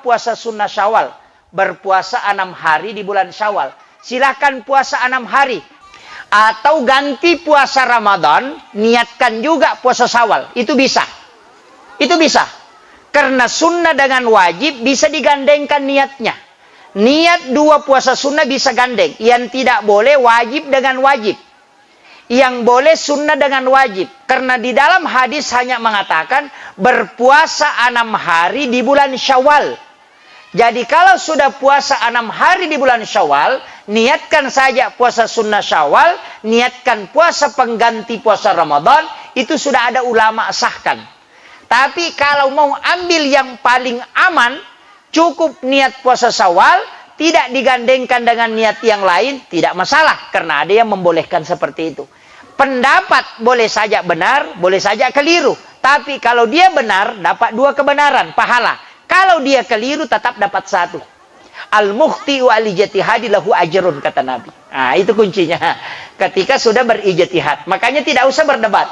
puasa sunnah Syawal. Berpuasa 6 hari di bulan Syawal. Silakan puasa 6 hari. Atau ganti puasa Ramadan, niatkan juga puasa Syawal. Itu bisa. Itu bisa. Karena sunnah dengan wajib bisa digandengkan niatnya. Niat 2 puasa sunnah bisa gandeng. Yang tidak boleh wajib dengan wajib. Yang boleh sunnah dengan wajib. Karena di dalam hadis hanya mengatakan berpuasa 6 hari di bulan Syawal. Jadi kalau sudah puasa 6 hari di bulan Syawal, niatkan saja puasa sunnah Syawal, niatkan puasa pengganti puasa Ramadan, itu sudah ada ulama sahkan. Tapi kalau mau ambil yang paling aman, cukup niat puasa Syawal, tidak digandengkan dengan niat yang lain, tidak masalah. Karena ada yang membolehkan seperti itu. Pendapat boleh saja benar, boleh saja keliru. Tapi kalau dia benar, dapat 2 kebenaran, pahala. Kalau dia keliru, tetap dapat 1. Al-mukhti'u al-ijtihadi lahu ajrun, kata Nabi. Nah, itu kuncinya. Ketika sudah berijtihad. Makanya tidak usah berdebat.